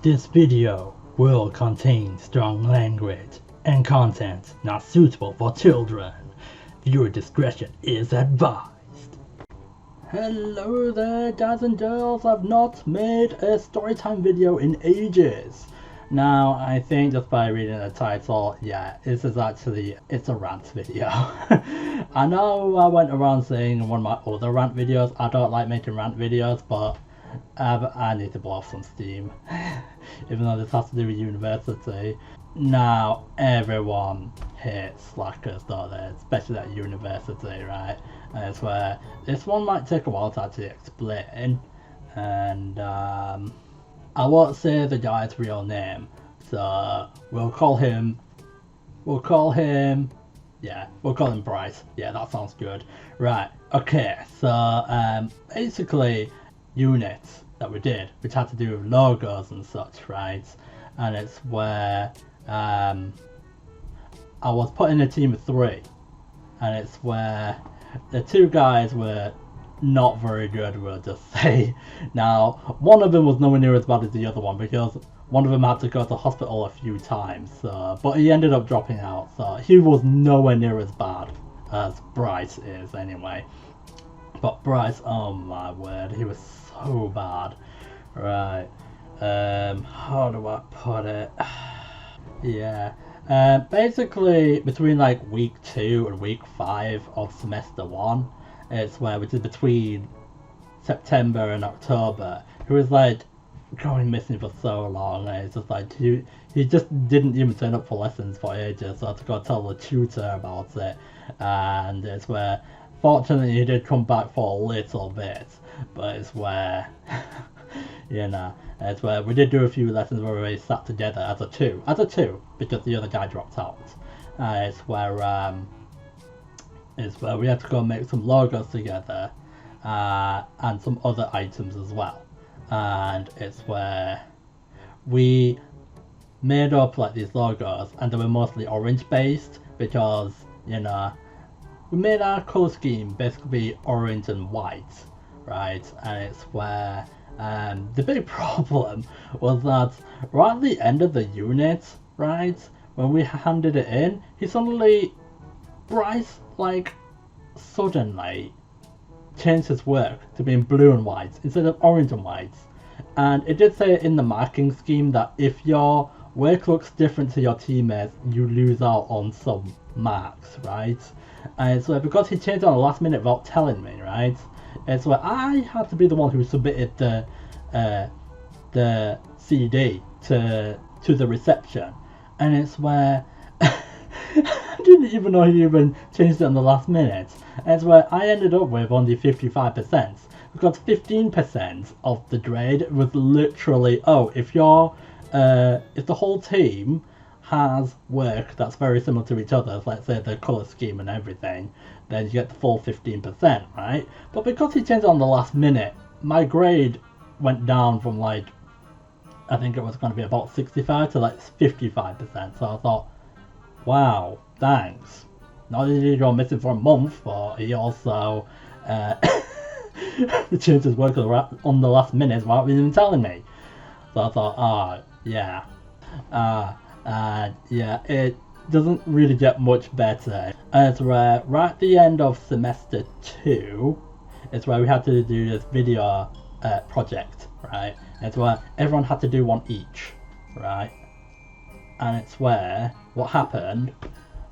This video will contain strong language and content not suitable for children. Viewer discretion is advised. Hello there guys and girls, I've not made a storytime video in ages. Now I think just by reading the title, yeah, this is actually, it's a rant video. I know I went around saying in one of my other rant videos, I don't like making rant videos, but I need to blow off some steam. Even though this has to do with university. Now everyone hates slackers, don't they? Especially at university, right? And it's where this one might take a while to actually explain. And I won't say the guy's real name, so we'll call him Bryce. Yeah, that sounds good. Right, okay, so basically units that we did, which had to do with logos and such, right? And it's where I was put in a team of 3, and it's where the 2 guys were not very good, we'll just say. Now, one of them was nowhere near as bad as the other one, because one of them had to go to hospital a few times, but he ended up dropping out, so he was nowhere near as bad as Bryce is anyway. But Bryce, oh my word, he was so bad. Right, how do I put it? Yeah, basically between like week 2 and week 5 of semester 1, it's where, which is between September and October, he was like going missing for so long, and it's just like he just didn't even turn up for lessons for ages, so I had to go tell the tutor about it. And it's where fortunately he did come back for a little bit, but it's where you know, it's where we did do a few lessons where we sat together as a two because the other guy dropped out. It's where we had to go make some logos together, and some other items as well. And it's where we made up like these logos, and they were mostly orange based because, you know, we made our colour scheme basically orange and white, right? And it's where the big problem was that right at the end of the unit, right, when we handed it in, Bryce, like, suddenly changed his work to being blue and white instead of orange and white. And it did say in the marking scheme that if your work looks different to your teammates, you lose out on some marks, right? And so because he changed it on the last minute without telling me, right, it's where I had to be the one who submitted the CD to the reception, and it's where I didn't even know he even changed it on the last minute. And it's where I ended up with only 55%, because 15% of the grade was literally, oh, if the whole team has work that's very similar to each other, let's say the colour scheme and everything, then you get the full 15%, right? But because he changed it on the last minute, my grade went down from like, I think it was going to be about 65 to like 55%. So I thought, wow, thanks. Not only did he go missing for a month, but he also changed his work on the last minute without even telling me. So I thought, yeah. Yeah, it doesn't really get much better. And it's where right at the end of semester 2, it's where we had to do this video project, right? And it's where everyone had to do one each, right? And it's where what happened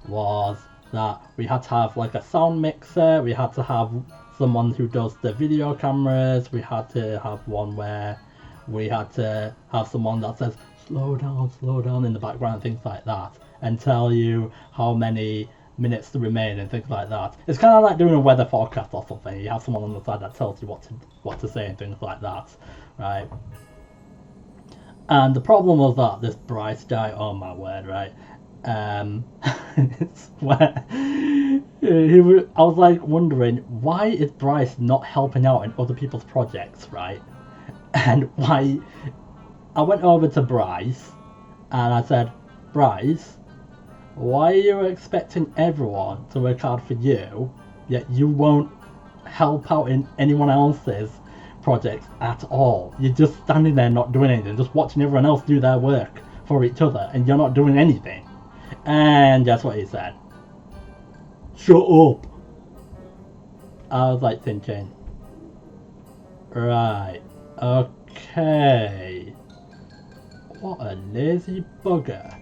was that we had to have like a sound mixer, we had to have someone who does the video cameras, we had to have one where we had to have someone that says slow down in the background, things like that, and tell you how many minutes to remain and things like that. It's kind of like doing a weather forecast or something. You have someone on the side that tells you what to say and things like that, right? And the problem was that this Bryce guy, oh my word, right? It's where I was like wondering, why is Bryce not helping out in other people's projects, right? And why I went over to Bryce and I said, Bryce, why are you expecting everyone to work hard for you, yet you won't help out in anyone else's projects at all. You're just standing there not doing anything, just watching everyone else do their work for each other, and you're not doing anything. And that's what he said. Shut up. I was like thinking, right, okay, what a lazy bugger.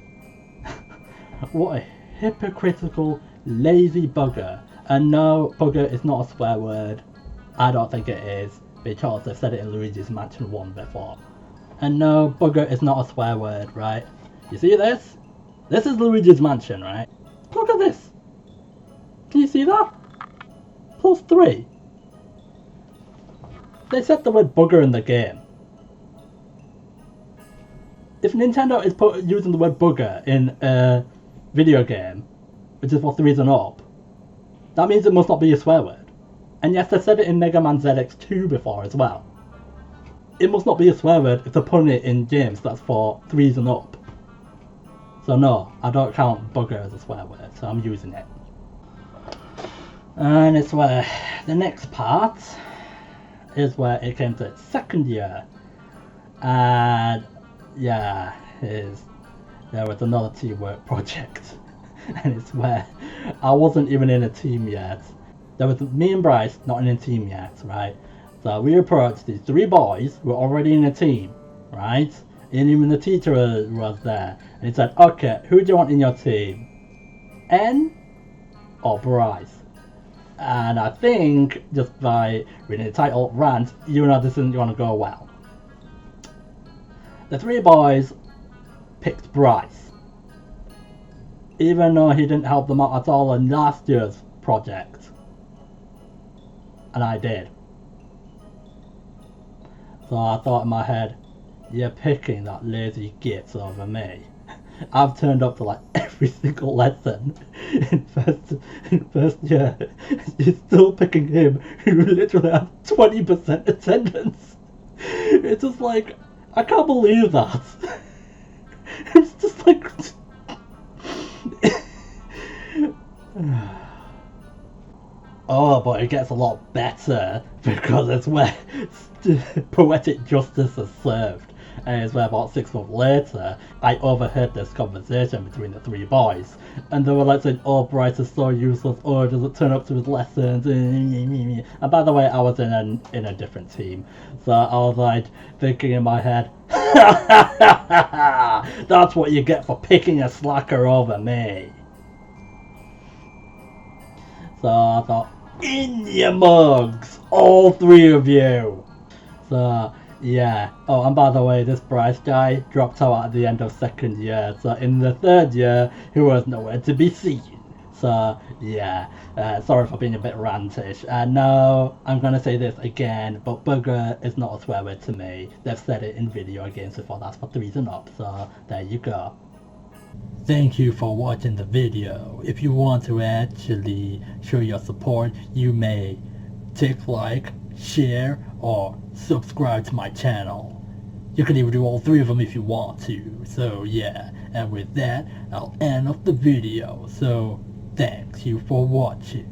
What a hypocritical, lazy bugger. And no, bugger is not a swear word. I don't think it is, because they've said it in Luigi's Mansion 1 before. And no, bugger is not a swear word, right? You see this? This is Luigi's Mansion, right? Look at this! Can you see that? +3. They said the word bugger in the game. If Nintendo is using the word bugger in a video game, which is for 3s and up, that means it must not be a swear word. And yes, they said it in Mega Man ZX2 before as well. It must not be a swear word if they're putting it in games that's for 3s and up. So no, I don't count bugger as a swear word, so I'm using it. And it's where the next part is where it came to its second year. And yeah, there was another teamwork project. And it's where I wasn't even in a team yet. There was me and Bryce not in a team yet, right? So we approached these 3 boys who were already in a team, right? And even the teacher was there. And he said, okay, who do you want in your team? N or Bryce? And I think, just by reading the title, Rant, you know this isn't going to go well. The 3 boys picked Bryce, even though he didn't help them out at all in last year's project. And I did. So I thought in my head, you're picking that lazy git over me. I've turned up to like every single lesson in first year. You're still picking him, who literally has 20% attendance. It's just like, I can't believe that. It's just like... Oh, but it gets a lot better, because it's where poetic justice is served. And it's where about 6 months later, I overheard this conversation between the 3 boys. And they were like saying, oh, Bryce is so useless, oh, doesn't turn up to his lessons. And by the way, I was in a different team. So I was like, thinking in my head, that's what you get for picking a slacker over me. So I thought, in your mugs, all 3 of you. So yeah. Oh, and by the way, this Bryce guy dropped out at the end of 2nd year. So in the 3rd year, he was nowhere to be seen. So yeah, sorry for being a bit rantish. No, I'm gonna say this again, but bugger is not a swear word to me. They've said it in video games before. That's for 3s and up. So there you go. Thank you for watching the video. If you want to actually show your support, you may tick like, share, or subscribe to my channel. You can even do all 3 of them if you want to. So yeah, and with that, I'll end off the video. So thanks you for watching.